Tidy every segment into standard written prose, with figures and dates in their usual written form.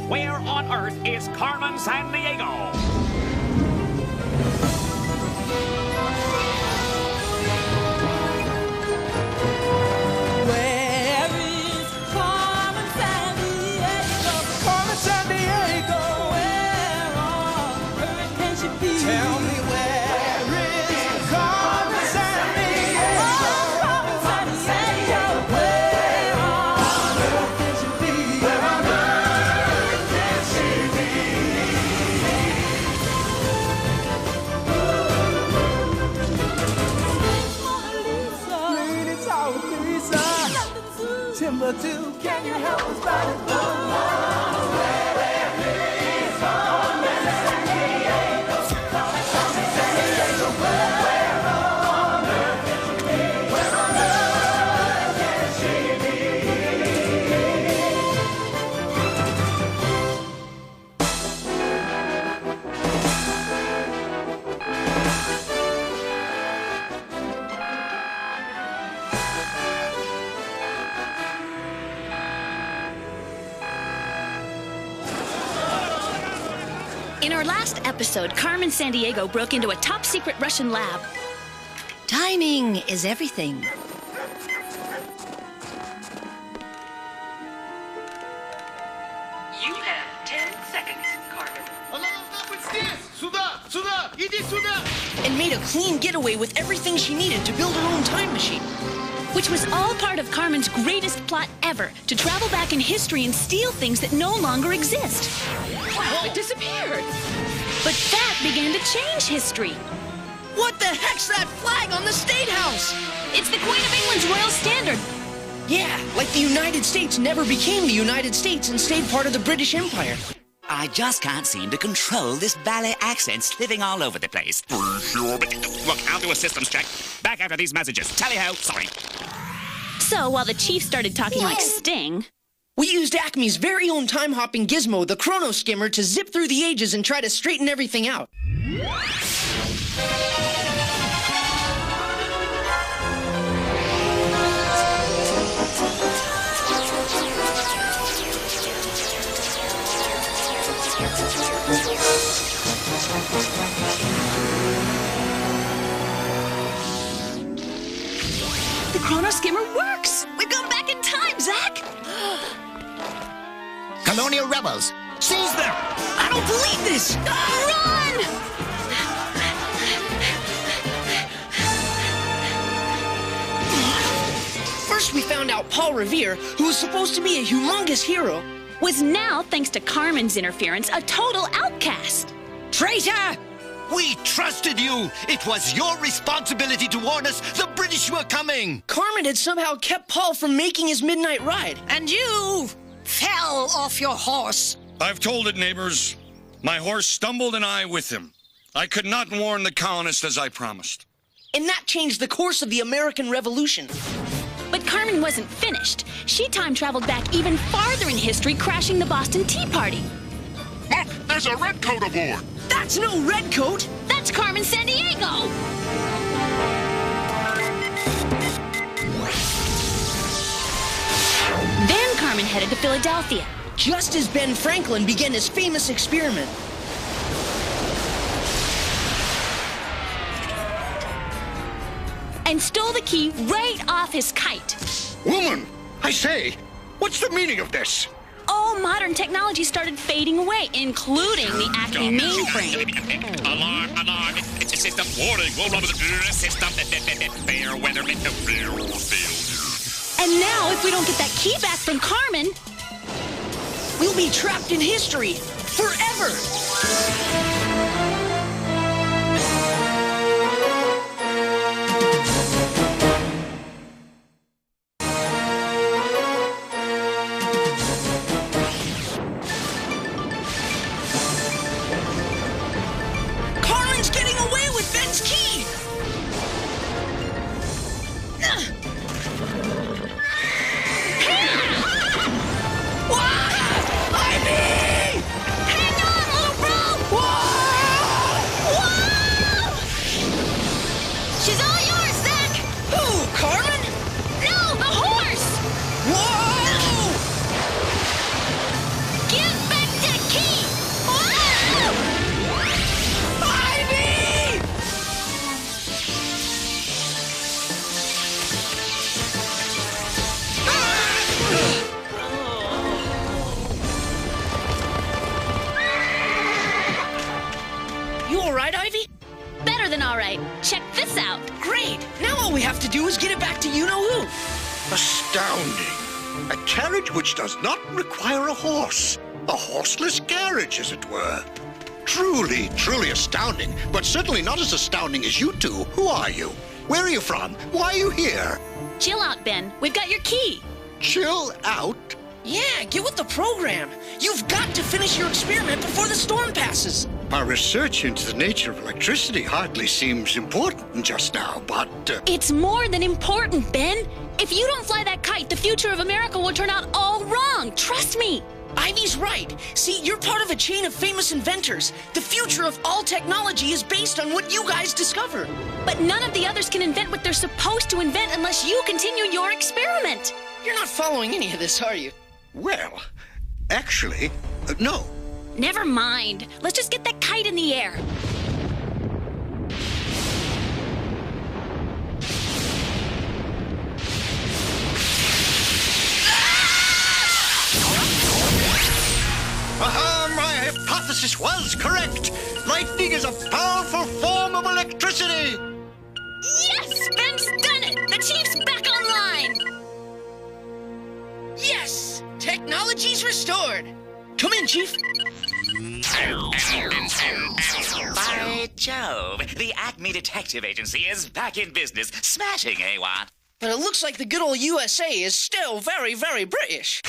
Where on earth is Carmen Sandiego? Where is Carmen Sandiego? Carmen Sandiego, where on earth can she be? Tell me where is Carmen Sandiego? Carmen Sandiego, where on earth can she be? Where on earth can she be? Lady Tower Lisa, Timbuktu, can you help us find it? In our last episode, Carmen Sandiego broke into a top-secret Russian lab. Timing is everything. You have 10 seconds, Carmen. And made a clean getaway with everything she needed to build her own time machine. Which was all part of Carmen's greatest plot ever, to travel back in history and steal things that no longer exist. Wow, it disappeared. But that began to change history. What the heck's that flag on the State House? It's the Queen of England's royal standard. Yeah, like the United States never became the United States and stayed part of the British Empire. I just can't seem to control this ballet accent slipping all over the place. Look, I'll do a systems check. Back after these messages. Tally-ho. Sorry. So while the chief started talking like Sting, We used ACME's very own time-hopping gizmo, the Chrono Skimmer, to zip through the ages and try to straighten everything out. the Chrono Skimmer works! We've gone back in time, Zack! Colonial rebels, seize them! I don't believe this! Run! First we found out Paul Revere, who was supposed to be a humongous hero, Was now, thanks to Carmen's interference, a total outcast. Traitor! We trusted you! It was your responsibility to warn us the British were coming! Carmen had somehow kept Paul from making his midnight ride. And you fell off your horse. I've told it, neighbors. My horse stumbled and I with him. I could not warn the colonists as I promised. And that changed the course of the American Revolution. But Carmen wasn't finished. She time-traveled back even farther in history, crashing the Boston Tea Party. Look, there's a redcoat aboard. That's no redcoat! That's Carmen Sandiego! Then Carmen headed to Philadelphia. Just as Ben Franklin began his famous experiment. And stole the key right off his kite. Woman, I say, what's the meaning of this? All modern technology started fading away, including the ACME mainframe. Alarm, alarm. It's a system warning. We'll run with the system. Fair weather. And now, if we don't get that key back from Carmen, We'll be trapped in history forever! Carmen's getting away with Ben's key! hang on, little bro! Astounding. A carriage which does not require a horse. A horseless carriage, as it were. Truly, truly astounding, but certainly not as astounding as you two. Who are you? Where are you from? Why are you here? Chill out, Ben. We've got your key. Chill out? Yeah, get with the program. You've got to finish your experiment before the storm passes. My research into the nature of electricity hardly seems important just now, but... It's more than important, Ben. If you don't fly that kite, the future of America will turn out all wrong. Trust me. Ivy's right. See, you're part of a chain of famous inventors. The future of all technology is based on what you guys discover. But none of the others can invent what they're supposed to invent unless you continue your experiment. You're not following any of this, are you? Well, actually, no. Never mind. Let's just get that kite in the air. My hypothesis was correct. Lightning is a powerful form of electricity. Yes! Ben's done it! The Chief's back online! Yes! Technology's restored. Come in, Chief. By Jove, the ACME Detective Agency is back in business, smashing, eh, what? But it looks like the good old USA is still very, very British.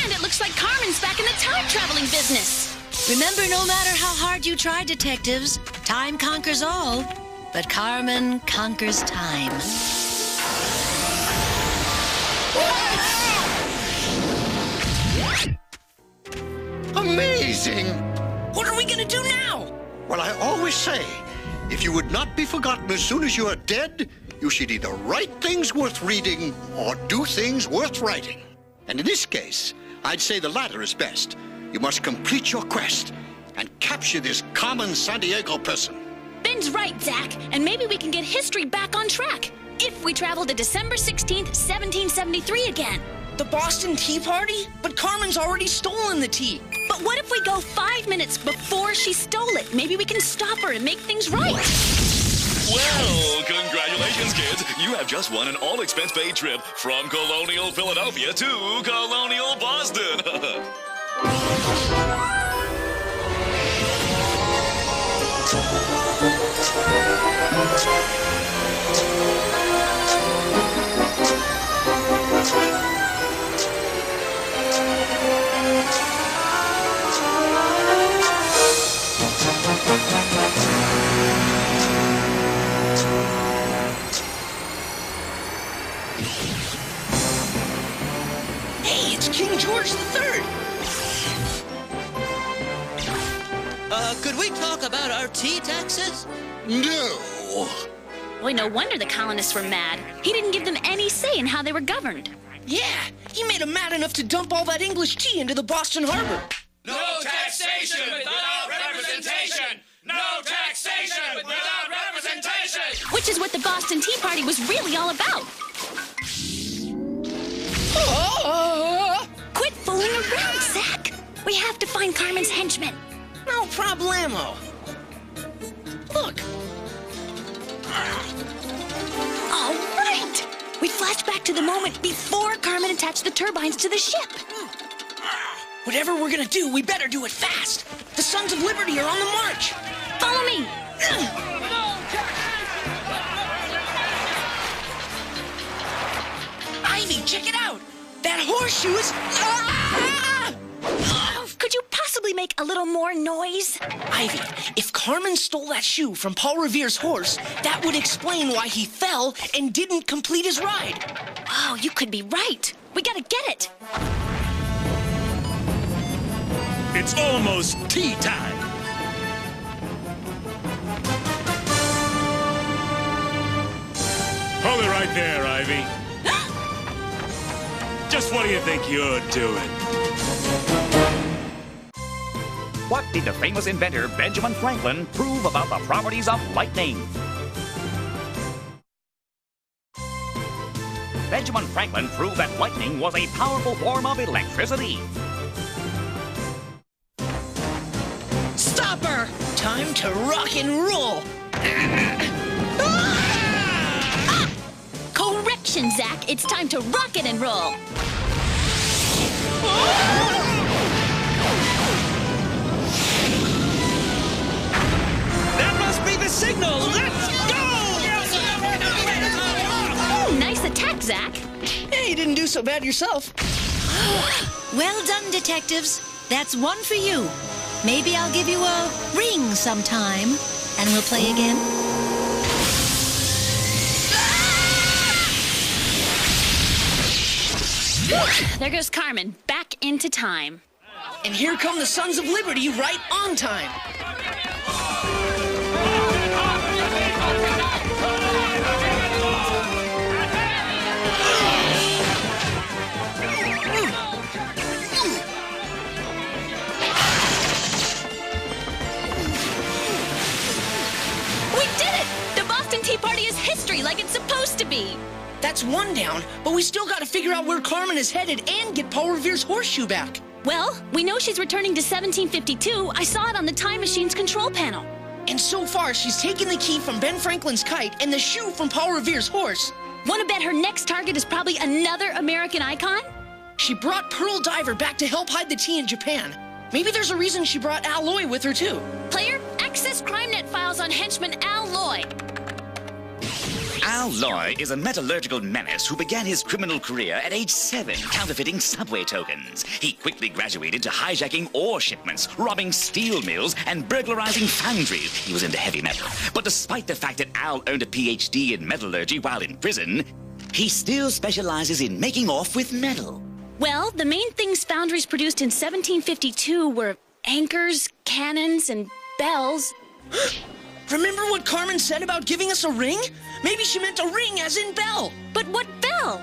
And it looks like Carmen's back in the time-traveling business. Remember, no matter how hard you try, detectives, time conquers all. But Carmen conquers time. Amazing! What are we gonna do now? Well, I always say, if you would not be forgotten as soon as you are dead, you should either write things worth reading or do things worth writing. And in this case, I'd say the latter is best. You must complete your quest and capture this Carmen Sandiego person. Ben's right, Zack, and maybe we can get history back on track if we travel to December 16th, 1773 again. The Boston Tea Party? But Carmen's already stolen the tea. But what if we go 5 minutes before she stole it? Maybe we can stop her and make things right. Well, congratulations, kids. You have just won an all-expense-paid trip from Colonial Philadelphia to Colonial Boston. Hey, it's King George III! Could we talk about our tea taxes? No. Boy, no wonder the colonists were mad. He didn't give them any say in how they were governed. Yeah, he made them mad enough to dump all that English tea into the Boston Harbor. No taxation without representation! No taxation without representation! Which is what the Boston Tea Party was really all about. Quit fooling around, Zack. We have to find Carmen's henchmen. No problemo. Look. All right. We flashed back to the moment before Carmen attached the turbines to the ship. Whatever we're gonna do, we better do it fast. The Sons of Liberty are on the march. Follow me. Ivy, check it out. That horseshoe's... Ah! Could you possibly make a little more noise? Ivy, if Carmen stole that shoe from Paul Revere's horse, that would explain why he fell and didn't complete his ride. Oh, you could be right. We gotta get it. It's almost tea time. Hold it right there, Ivy. Just what do you think you're doing? What did the famous inventor Benjamin Franklin prove about the properties of lightning? Benjamin Franklin proved that lightning was a powerful form of electricity. Stop her! Time to rock and roll! Correct, action, Zack. It's time to rock it and roll. That must be the signal. Let's go! Oh, nice attack, Zack. Hey, you didn't do so bad yourself. Well done, detectives. That's one for you. Maybe I'll give you a ring sometime, and we'll play again. There goes Carmen, back into time. And here come the Sons of Liberty right on time. We did it! The Boston Tea Party is history like it's supposed to be. That's one down, but we still got to figure out where Carmen is headed and get Paul Revere's horseshoe back. Well, we know she's returning to 1752. I saw it on the time machine's control panel. And so far, she's taken the key from Ben Franklin's kite and the shoe from Paul Revere's horse. Want to bet her next target is probably another American icon? She brought Pearl Diver back to help hide the tea in Japan. Maybe there's a reason she brought Al Loy with her, too. Player, access CrimeNet files on henchman Al Loy. Al Loy is a metallurgical menace who began his criminal career at age 7, counterfeiting subway tokens. He quickly graduated to hijacking ore shipments, robbing steel mills, and burglarizing foundries. He was into heavy metal. But despite the fact that Al earned a PhD in metallurgy while in prison, he still specializes in making off with metal. Well, the main things foundries produced in 1752 were anchors, cannons, and bells. Remember what Carmen said about giving us a ring? Maybe she meant a ring as in bell. But what bell?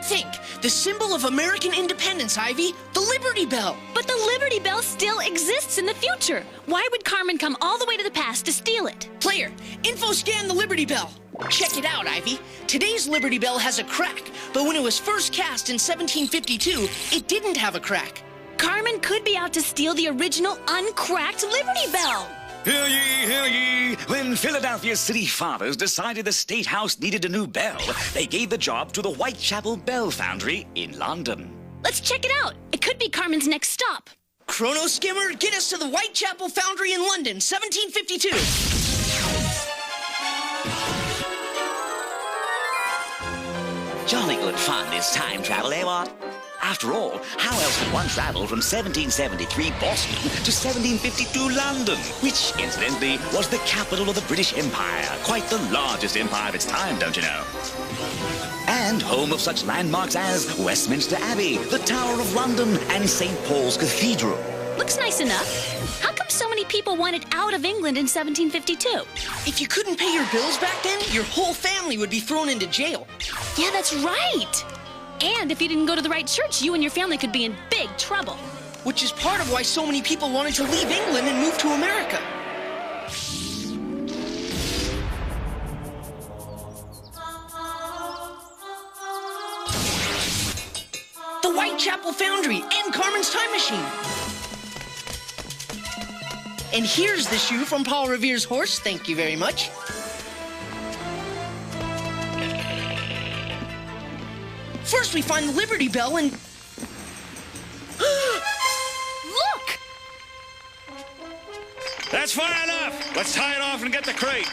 Think, the symbol of American independence, Ivy, the Liberty Bell. But the Liberty Bell still exists in the future. Why would Carmen come all the way to the past to steal it? Player, info scan the Liberty Bell. Check it out, Ivy. Today's Liberty Bell has a crack, but when it was first cast in 1752, it didn't have a crack. Carmen could be out to steal the original uncracked Liberty Bell. Hear ye, hear ye! When Philadelphia's city fathers decided the State House needed a new bell, they gave the job to the Whitechapel Bell Foundry in London. Let's check it out. It could be Carmen's next stop. Chrono Skimmer, get us to the Whitechapel Foundry in London, 1752. Jolly good fun, this time travel, eh, what? After all, how else would one travel from 1773 Boston to 1752 London, which, incidentally, was the capital of the British Empire, quite the largest empire of its time, don't you know? And home of such landmarks as Westminster Abbey, the Tower of London, and St. Paul's Cathedral. Looks nice enough. How come so many people wanted out of England in 1752? If you couldn't pay your bills back then, your whole family would be thrown into jail. Yeah, that's right. And if you didn't go to the right church, you and your family could be in big trouble. Which is part of why so many people wanted to leave England and move to America. The Whitechapel Foundry and Carmen's time machine. And here's the shoe from Paul Revere's horse. Thank you very much. First, we find the Liberty Bell and... Look! That's far enough. Let's tie it off and get the crate.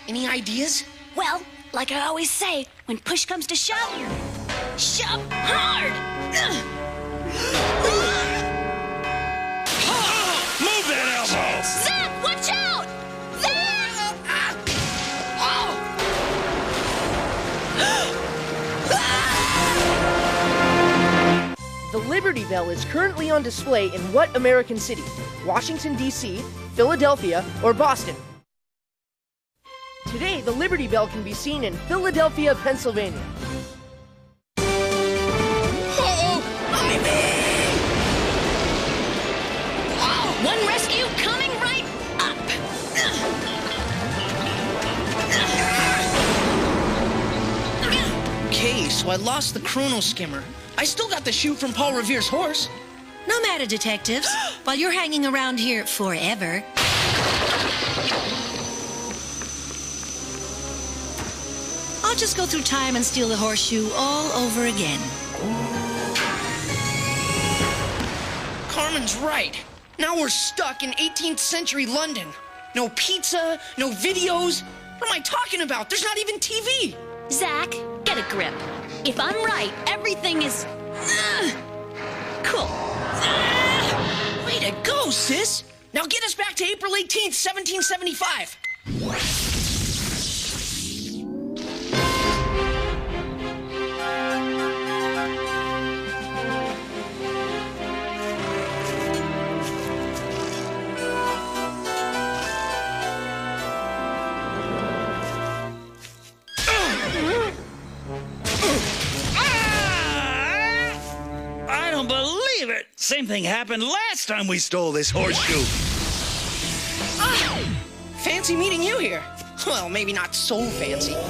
Any ideas? Well, like I always say, when push comes to shove, shove hard! Move that elbow! Zack, watch out! Zack! The Liberty Bell is currently on display in what American city? Washington, D.C., Philadelphia, or Boston? Today, the Liberty Bell can be seen in Philadelphia, Pennsylvania. One rescue coming right up! Okay, so I lost the Chrono Skimmer. I still got the shoe from Paul Revere's horse. No matter, detectives. While you're hanging around here forever, I'll I'll just go through time and steal the horseshoe all over again. Carmen's right. Now we're stuck in 18th century London. No pizza, no videos. What am I talking about? There's not even TV. Zack, get a grip. If I'm right, everything is... cool. Way to go, sis. Now get us back to April 18th, 1775. I don't believe it! Same thing happened last time we stole this horseshoe. Fancy meeting you here. Well, maybe not so fancy. Wow.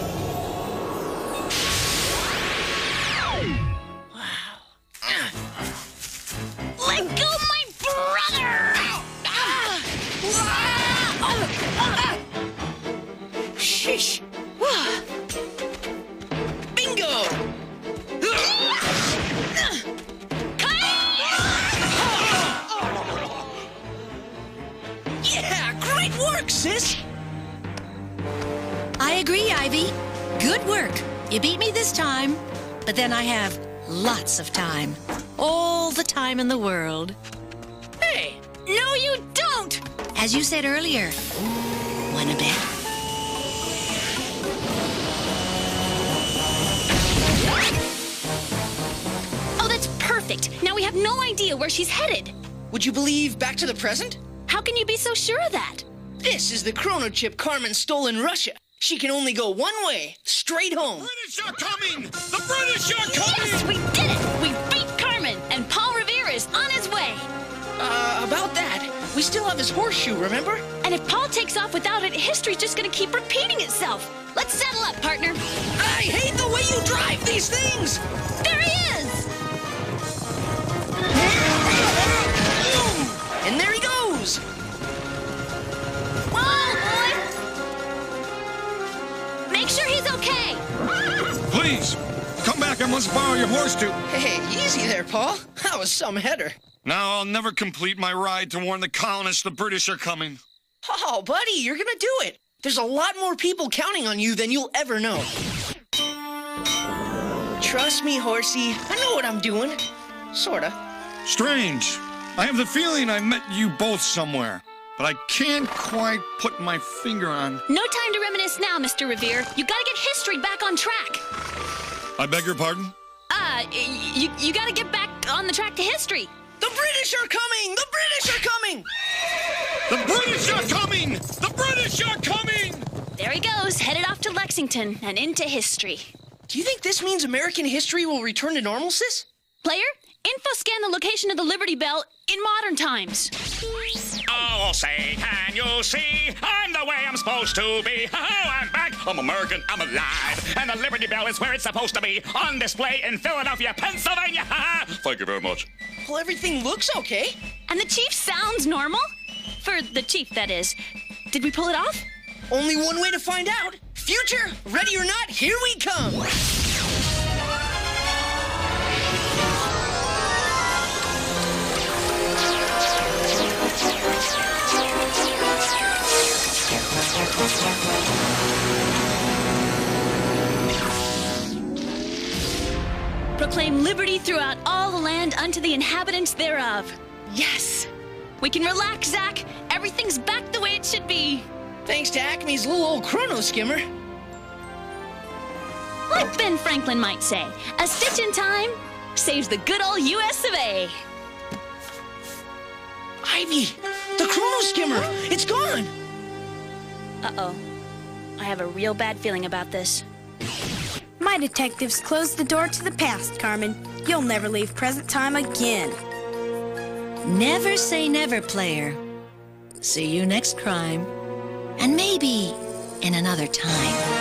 Let go, my brother! Sheesh. Bingo! Yeah, great work, sis! I agree, Ivy. Good work. You beat me this time, but then I have lots of time. All the time in the world. Hey! No, you don't! As you said earlier, wanna bet? Oh, that's perfect. Now we have no idea where she's headed. Would you believe back to the present? How can you be so sure of that? This is the chrono chip Carmen stole in Russia. She can only go one way, straight home. British are coming! The British are coming! Yes, we did it! We beat Carmen, and Paul Revere is on his way. About that, we still have his horseshoe, remember? And if Paul takes off without it, history's just gonna keep repeating itself. Let's settle up, partner. I hate the way you drive these things! There he is! And there he goes! Whoa, boy! Make sure he's okay. Please, come back. I must borrow your horse too. Hey, easy there, Paul. That was some header. Now I'll never complete my ride to warn the colonists the British are coming. Oh, buddy, you're gonna do it. There's a lot more people counting on you than you'll ever know. Trust me, horsey. I know what I'm doing. Sorta. Strange. I have the feeling I met you both somewhere, but I can't quite put my finger on... No time to reminisce now, Mr. Revere. You gotta get history back on track. I beg your pardon? You gotta get back on the track to history. The British are coming! The British are coming! The British are coming! The British are coming! There he goes, headed off to Lexington and into history. Do you think this means American history will return to normal, sis? Player, info scan the location of the Liberty Bell in modern times. Oh, say, can you see? I'm the way I'm supposed to be. Oh, I'm back. I'm American. I'm alive. And the Liberty Bell is where it's supposed to be. On display in Philadelphia, Pennsylvania. Thank you very much. Well, everything looks okay. And the chief sounds normal? For the chief, that is. Did we pull it off? Only one way to find out. Future, ready or not, here we come. Proclaim liberty throughout all the land unto the inhabitants thereof. Yes! We can relax, Zack. Everything's back the way it should be. Thanks to ACME's little old chrono skimmer. Like Ben Franklin might say, a stitch in time saves the good old US of A. Ivy, the chrono skimmer, it's gone. Uh-oh. I have a real bad feeling about this. My detectives closed the door to the past, Carmen. You'll never leave present time again. Never say never, player. See you next crime. And maybe in another time.